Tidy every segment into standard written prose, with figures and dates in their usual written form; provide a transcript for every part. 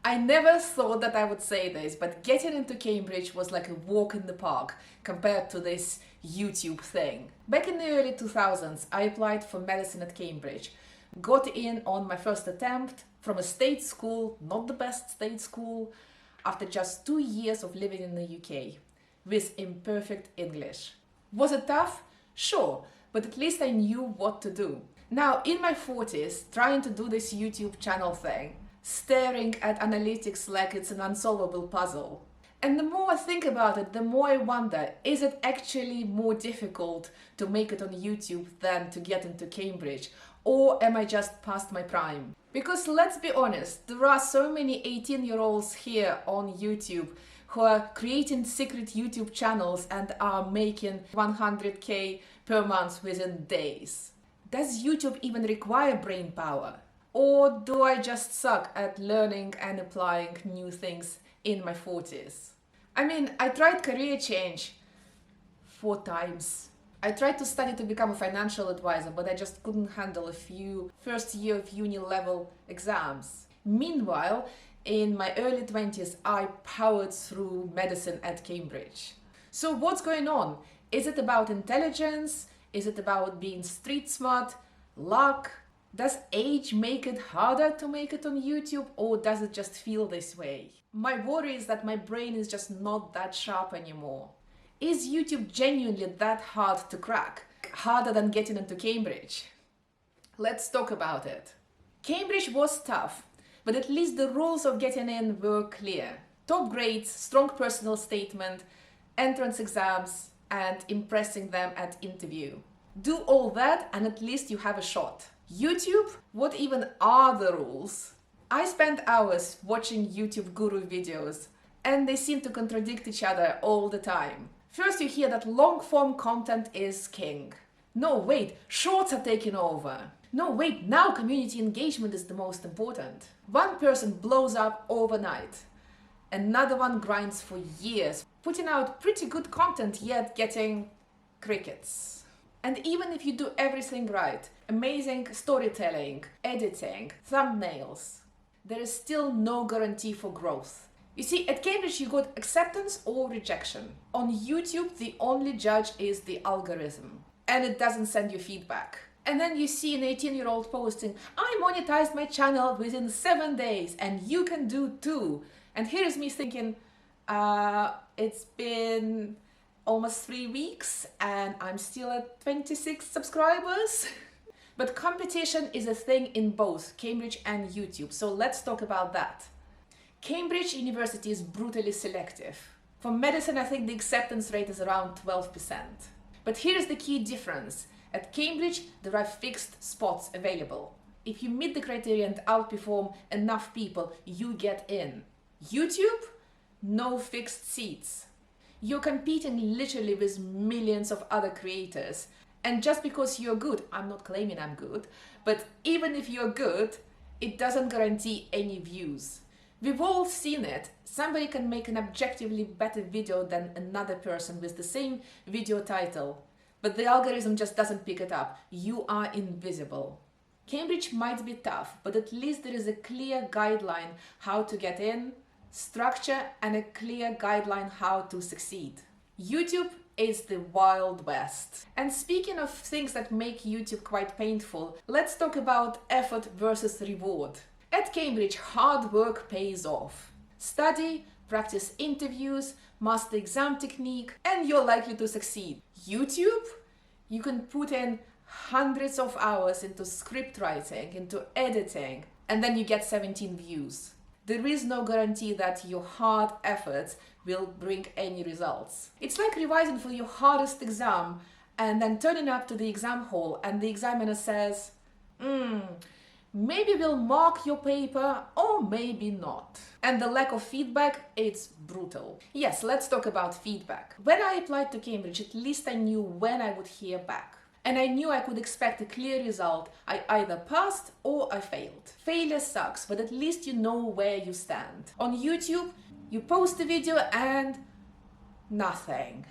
I never thought that I would say this, but getting into Cambridge was like a walk in the park compared to this YouTube thing. Back in the early 2000s, I applied for medicine at Cambridge, got in on my first attempt from a state school, not the best state school, after just 2 years of living in the UK, with imperfect English. Was it tough? Sure, but at least I knew what to do. Now, in my 40s, trying to do this YouTube channel thing, staring at analytics like it's an unsolvable puzzle. And the more I think about it, the more I wonder, is it actually more difficult to make it on YouTube than to get into Cambridge? Or am I just past my prime? Because let's be honest, there are so many 18-year-olds here on YouTube who are creating secret YouTube channels and are making 100k per month within days. Does YouTube even require brain power? Or do I just suck at learning and applying new things in my 40s? I mean, I tried career change 4 times. I tried to study to become a financial advisor, but I just couldn't handle a few first year of uni level exams. Meanwhile, in my early 20s, I powered through medicine at Cambridge. So what's going on? Is it about intelligence? Is it about being street smart? Luck? Does age make it harder to make it on YouTube, or does it just feel this way? My worry is that my brain is just not that sharp anymore. Is YouTube genuinely that hard to crack? Harder than getting into Cambridge? Let's talk about it. Cambridge was tough, but at least the rules of getting in were clear. Top grades, strong personal statement, entrance exams, and impressing them at interview. Do all that and at least you have a shot. YouTube? What even are the rules? I spent hours watching YouTube guru videos and they seem to contradict each other all the time. First you hear that long-form content is king. No, wait, shorts are taking over. No, wait, now community engagement is the most important. One person blows up overnight. Another one grinds for years, putting out pretty good content yet getting crickets. And even if you do everything right, amazing storytelling, editing, thumbnails, there is still no guarantee for growth. You see, at Cambridge you got acceptance or rejection. On YouTube, the only judge is the algorithm, and it doesn't send you feedback. And then you see an 18-year-old posting, I monetized my channel within 7 days, and you can do too. And here's me thinking, it's been almost 3 weeks and I'm still at 26 subscribers. But competition is a thing in both Cambridge and YouTube, so let's talk about that. Cambridge University is brutally selective. For medicine, I think the acceptance rate is around 12%. But here's the key difference. At Cambridge, there are fixed spots available. If you meet the criteria and outperform enough people, you get in. YouTube? No fixed seats. You're competing literally with millions of other creators. And just because you're good, I'm not claiming I'm good, but even if you're good, it doesn't guarantee any views. We've all seen it. Somebody can make an objectively better video than another person with the same video title, but the algorithm just doesn't pick it up. You are invisible. Cambridge might be tough, but at least there is a clear guideline how to get in, structure, and a clear guideline how to succeed. YouTube is the Wild West. And speaking of things that make YouTube quite painful, let's talk about effort versus reward. At Cambridge, hard work pays off. Study, practice interviews, master exam technique, and you're likely to succeed. YouTube? You can put in hundreds of hours into script writing, into editing, and then you get 17 views. There is no guarantee that your hard efforts will bring any results. It's like revising for your hardest exam and then turning up to the exam hall and the examiner says, maybe we'll mark your paper or maybe not. And the lack of feedback, it's brutal. Yes, let's talk about feedback. When I applied to Cambridge, at least I knew when I would hear back. And I knew I could expect a clear result. I either passed or I failed. Failure sucks, but at least you know where you stand. On YouTube, you post a video and nothing.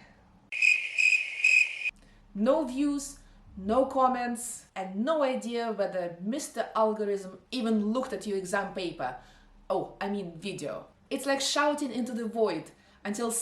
No views, no comments, and no idea whether Mr. Algorithm even looked at your exam paper. Oh, I mean video. It's like shouting into the void until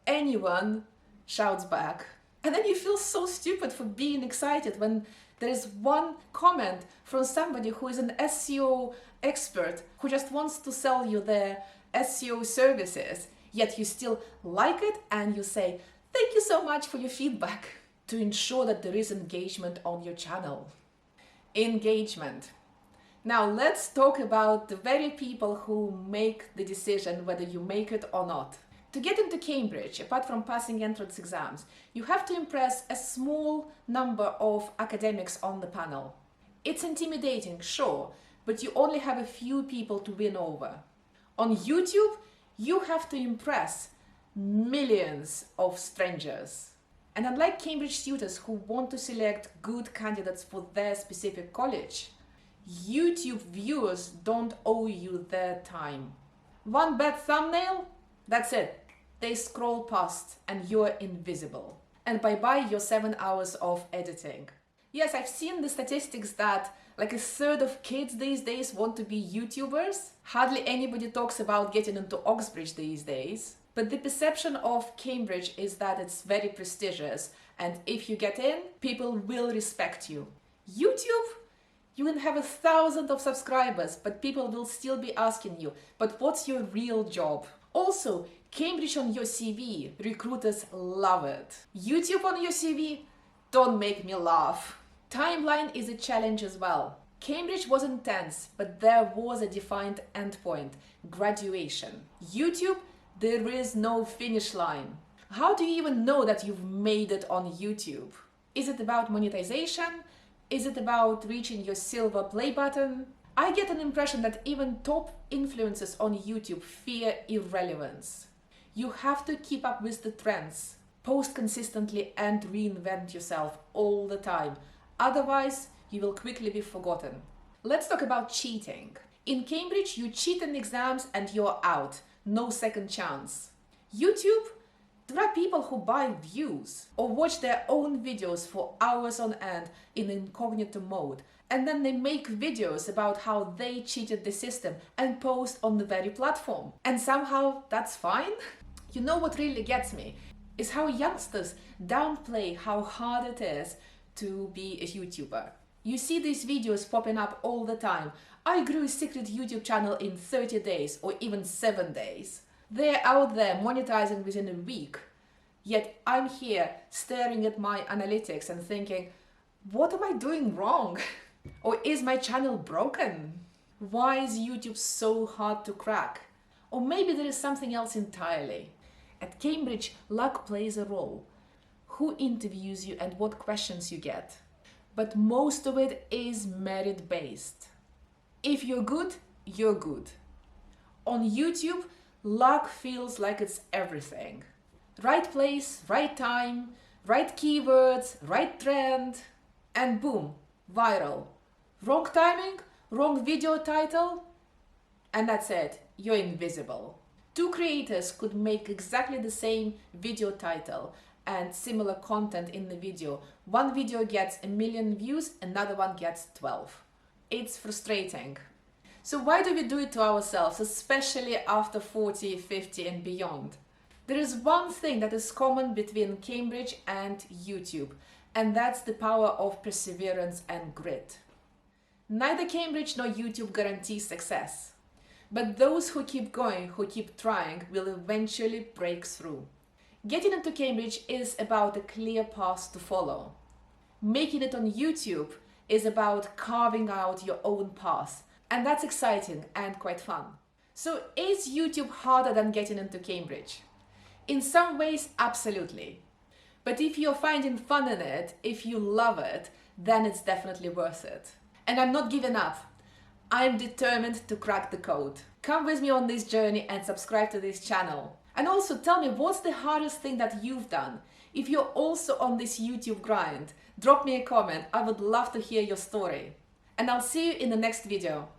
anyone shouts back. And then you feel so stupid for being excited when there is one comment from somebody who is an SEO expert who just wants to sell you their SEO services, yet you still like it and you say, thank you so much for your feedback, to ensure that there is engagement on your channel. Engagement. Now let's talk about the very people who make the decision whether you make it or not. To get into Cambridge, apart from passing entrance exams, you have to impress a small number of academics on the panel. It's intimidating, sure, but you only have a few people to win over. On YouTube, you have to impress millions of strangers. And unlike Cambridge tutors who want to select good candidates for their specific college, YouTube viewers don't owe you their time. One bad thumbnail? That's it. They scroll past and you're invisible. And bye-bye your 7 hours of editing. Yes, I've seen the statistics that like a third of kids these days want to be YouTubers. Hardly anybody talks about getting into Oxbridge these days. But the perception of Cambridge is that it's very prestigious, and if you get in, people will respect you. YouTube? You can have 1,000 of subscribers, but people will still be asking you, but what's your real job? Also, Cambridge on your CV, recruiters love it. YouTube on your CV? Don't make me laugh. Timeline is a challenge as well. Cambridge was intense, but there was a defined endpoint, graduation. YouTube, there is no finish line. How do you even know that you've made it on YouTube? Is it about monetization? Is it about reaching your silver play button? I get an impression that even top influencers on YouTube fear irrelevance. You have to keep up with the trends, post consistently and reinvent yourself all the time. Otherwise, you will quickly be forgotten. Let's talk about cheating. In Cambridge, you cheat in exams and you're out. No second chance. YouTube, there are people who buy views or watch their own videos for hours on end in incognito mode, and then they make videos about how they cheated the system and post on the very platform. And somehow that's fine? You know what really gets me is how youngsters downplay how hard it is to be a YouTuber. You see these videos popping up all the time. I grew a secret YouTube channel in 30 days or even 7 days. They're out there monetizing within a week. Yet I'm here staring at my analytics and thinking, what am I doing wrong? Or is my channel broken? Why is YouTube so hard to crack? Or maybe there is something else entirely. At Cambridge, luck plays a role. Who interviews you and what questions you get. But most of it is merit-based. If you're good, you're good. On YouTube, luck feels like it's everything. Right place, right time, right keywords, right trend, and boom, viral. Wrong timing, wrong video title, and that's it, you're invisible. Two creators could make exactly the same video title and similar content in the video. One video gets 1 million views, another one gets 12. It's frustrating. So why do we do it to ourselves, especially after 40, 50 and beyond? There is one thing that is common between Cambridge and YouTube, and that's the power of perseverance and grit. Neither Cambridge nor YouTube guarantees success, but those who keep going, who keep trying, will eventually break through. Getting into Cambridge is about a clear path to follow. Making it on YouTube is about carving out your own path, and that's exciting and quite fun. So is YouTube harder than getting into Cambridge? In some ways, absolutely. But if you're finding fun in it, if you love it, then it's definitely worth it. And I'm not giving up. I'm determined to crack the code. Come with me on this journey and subscribe to this channel. And also tell me, what's the hardest thing that you've done? If you're also on this YouTube grind, drop me a comment. I would love to hear your story. And I'll see you in the next video.